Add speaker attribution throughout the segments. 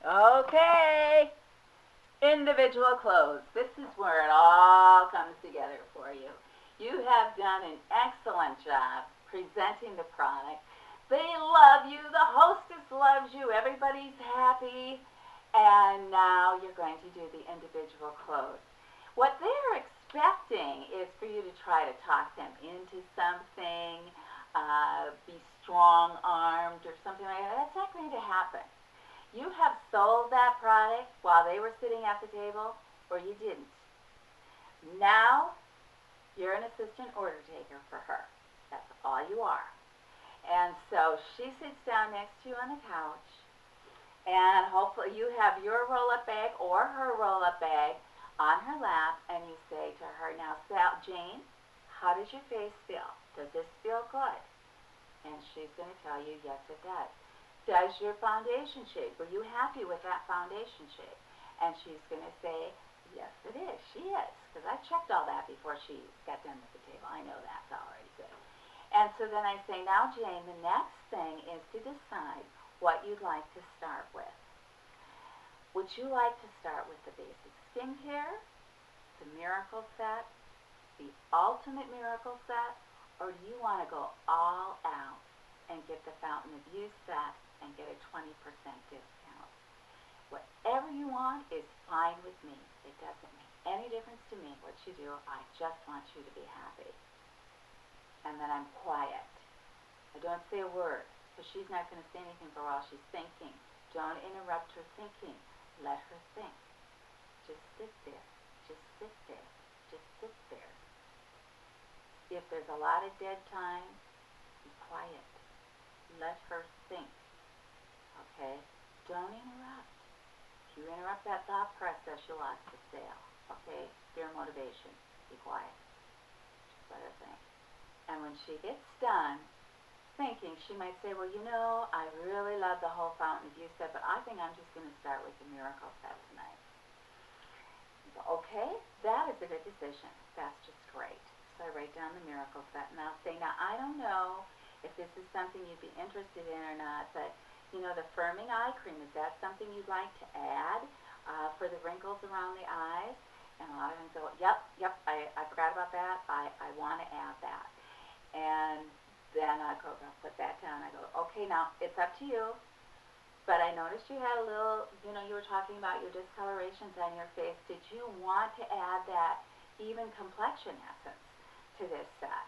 Speaker 1: Okay, individual clothes. This is where it all comes together for you. You have done an excellent job presenting the product. They love you. The hostess loves you. Everybody's happy. And now you're going to do the individual clothes. What they're expecting is for you to try to talk them into something, be strong armed or something like that. That's not going to happen. You have sold that product while they were sitting at the table, or you didn't. Now, you're an assistant order taker for her. That's all you are. And so she sits down next to you on the couch, and hopefully you have your roll-up bag or her roll-up bag on her lap, and you say to her, now, Jane, how does your face feel? Does this feel good? And she's going to tell you, yes, it does. Does your foundation shade? Were you happy with that foundation shade? And she's going to say, yes, it is. She is. Because I checked all that before she got done with the table. I know that's already good. And so then I say, now, Jane, the next thing is to decide what you'd like to start with. Would you like to start with the basic skincare, the miracle set, the ultimate miracle set, or do you want to go all out and get the Fountain of Youth set and get a 20% discount? Whatever you want is fine with me. It doesn't make any difference to me what you do. I just want you to be happy. And then I'm quiet. I don't say a word, because she's not going to say anything for a while. She's thinking. Don't interrupt her thinking. Let her think. Just sit there. Just sit there. Just sit there. If there's a lot of dead time, be quiet. Let her think. Okay? Don't interrupt. If you interrupt that thought process, you'll lose the sale. Okay? Fear motivation. Be quiet. Just let her think. And when she gets done thinking, she might say, well, you know, I really love the whole Fountain of Youth set, but I think I'm just going to start with the Miracle set tonight. Okay? That is a good decision. That's just great. So I write down the Miracle set, and I'll say, now, I don't know if this is something you'd be interested in or not, but, you know, the firming eye cream, is that something you'd like to add for the wrinkles around the eyes? And a lot of them go, yep, I forgot about that. I want to add that. And then I go, I'll put that down. I go, okay, now, it's up to you. But I noticed you had a little, you know, you were talking about your discolorations on your face. Did you want to add that even complexion essence to this set?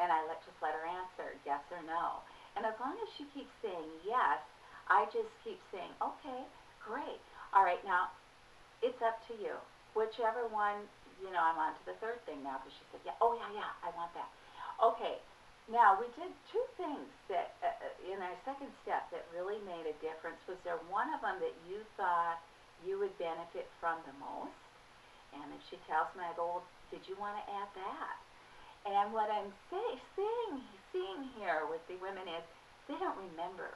Speaker 1: And I just let her answer yes or no. And as long as she keeps saying yes, I just keep saying, okay, great. All right, now, it's up to you. Whichever one, you know, I'm on to the third thing now because she said, yeah, oh, yeah, I want that. Okay, now we did two things that, in our second step that really made a difference. Was there one of them that you thought you would benefit from the most? And if she tells me, I go, well, did you want to add that? And what I'm seeing here with the women is they don't remember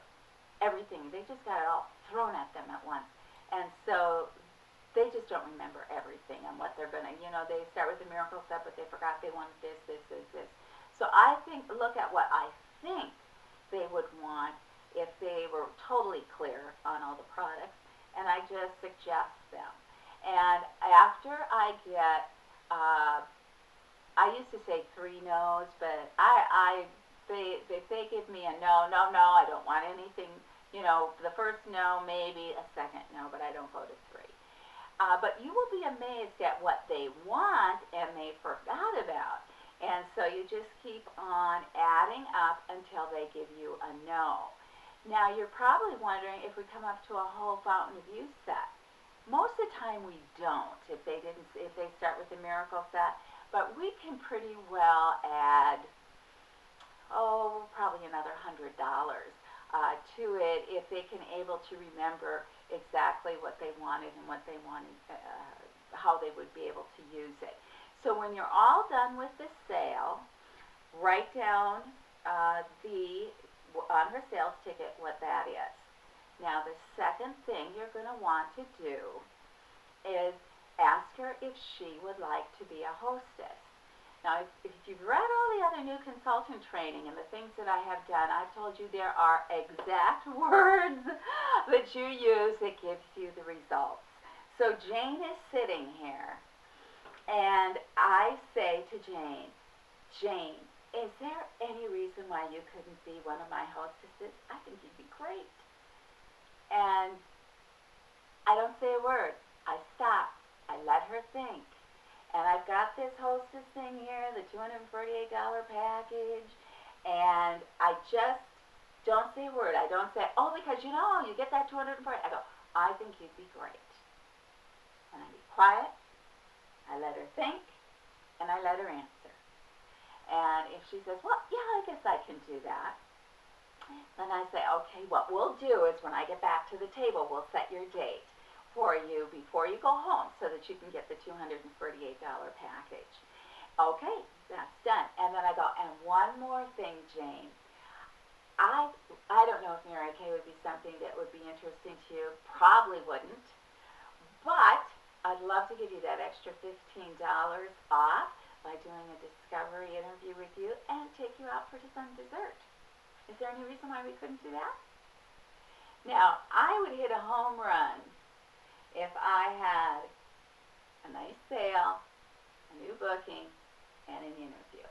Speaker 1: everything. They just got it all thrown at them at once. And so they just don't remember everything and what they're going to, you know, they start with the miracle set, but they forgot they wanted this. So I think, look at what I think they would want if they were totally clear on all the products, and I just suggest them. And after I get, I used to say 3 no's, but if they give me a no, I don't want anything, you know, the first no, maybe a second no, but I don't go to 3. But you will be amazed at what they want and they forgot about. And so you just keep on adding up until they give you a no. Now you're probably wondering if we come up to a whole Fountain of Youth set. Most of the time we don't if they start with the miracle set, but we can pretty well add, probably another $100 to it if they can able to remember exactly what they wanted and what they wanted, how they would be able to use it. So when you're all done with the sale, write down on her sales ticket what that is. Now the second thing you're going to want to do is ask her if she would like to be a hostess. Now, if you've read all the other new consultant training and the things that I have done, I've told you there are exact words that you use that gives you the results. So Jane is sitting here, and I say to Jane, Jane, is there any reason why you couldn't be one of my hostesses? I think you'd be great. And I don't say a word. I stop. I let her think. And I've got this hostess thing here, the $248 package, and I just don't say a word. I don't say, oh, because you know, you get that $240. I go, I think you'd be great. And I be quiet. I let her think, and I let her answer. And if she says, well, yeah, I guess I can do that, then I say, okay, what we'll do is when I get back to the table, we'll set your date for you before you go home so that you can get the $248 package. Okay, that's done. And then I go, and one more thing, Jane. I don't know if Mary Kay would be something that would be interesting to you. Probably wouldn't. But I'd love to give you that extra $15 off by doing a discovery interview with you and take you out for some dessert. Is there any reason why we couldn't do that? Now, I would hit a home run if I had a nice sale, a new booking, and an interview.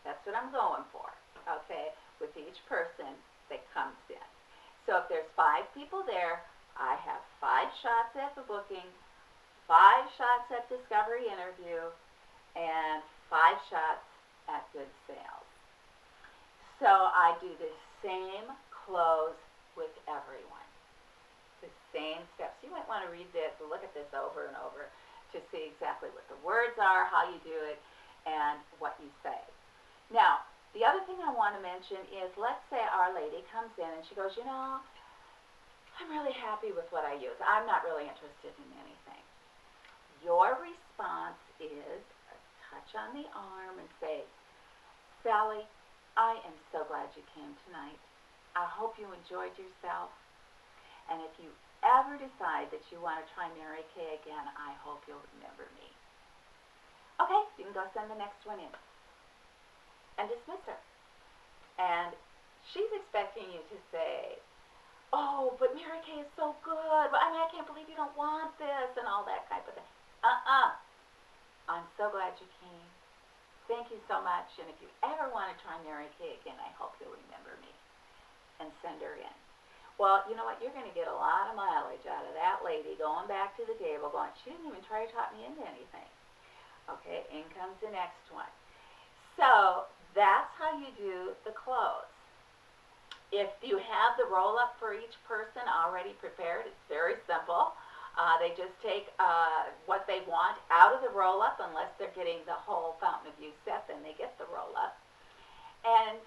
Speaker 1: That's what I'm going for, okay, with each person that comes in. So if there's 5 people there, I have 5 shots at the booking, 5 shots at discovery interview, and 5 shots at good sales. So I do the same close with everyone. The same steps. You might want to read this or look at this over and over to see exactly what the words are, how you do it, and what you say. Now, the other thing I want to mention is, let's say our lady comes in and she goes, you know, I'm really happy with what I use. I'm not really interested in anything. Your response is a touch on the arm and say, Sally, I am so glad you came tonight. I hope you enjoyed yourself. And if you ever decide that you want to try Mary Kay again, I hope you'll remember me. Okay, you can go send the next one in. And dismiss her. And she's expecting you to say, oh, but Mary Kay is so good. I mean, I can't believe you don't want this and all that type of thing. I'm so glad you came. Thank you so much. And if you ever want to try Mary Kay again, I hope you'll remember me. And send her in. Well, you know what? You're going to get a lot of mileage out of that lady going back to the table going, she didn't even try to talk me into anything. Okay, in comes the next one. So that's how you do the close. If you have the roll-up for each person already prepared, it's very simple. They just take what they want out of the roll-up, unless they're getting the whole Fountain of Youth set, then they get the roll-up. And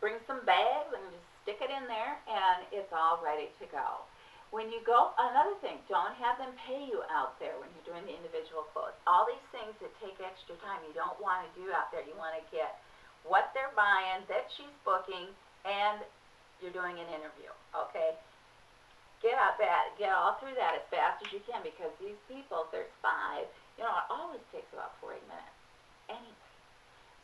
Speaker 1: bring some bags and just stick it in there, and it's all ready to go. When you go, another thing, don't have them pay you out there when you're doing the individual clothes. All these things that take extra time you don't want to do out there. You want to get what they're buying, that she's booking, and you're doing an interview, okay? Get all through that as fast as you can, because these people, there's 5, you know, it always takes about 40 minutes anyway.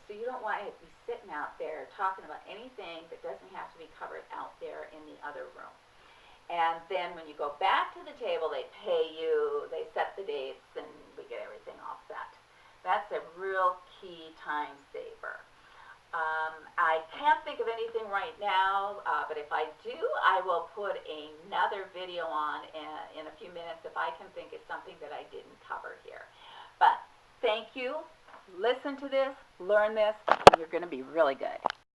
Speaker 1: So you don't want to be sitting out there talking about anything that doesn't have to be covered out there in the other room. And then when you go back to the table, they pay you, they set the dates, and we get everything all set. That's a real key time saver. I can't think of anything right now, but if I do, I will put another video on in a few minutes if I can think of something that I didn't cover here. But thank you. Listen to this, learn this, and you're going to be really good.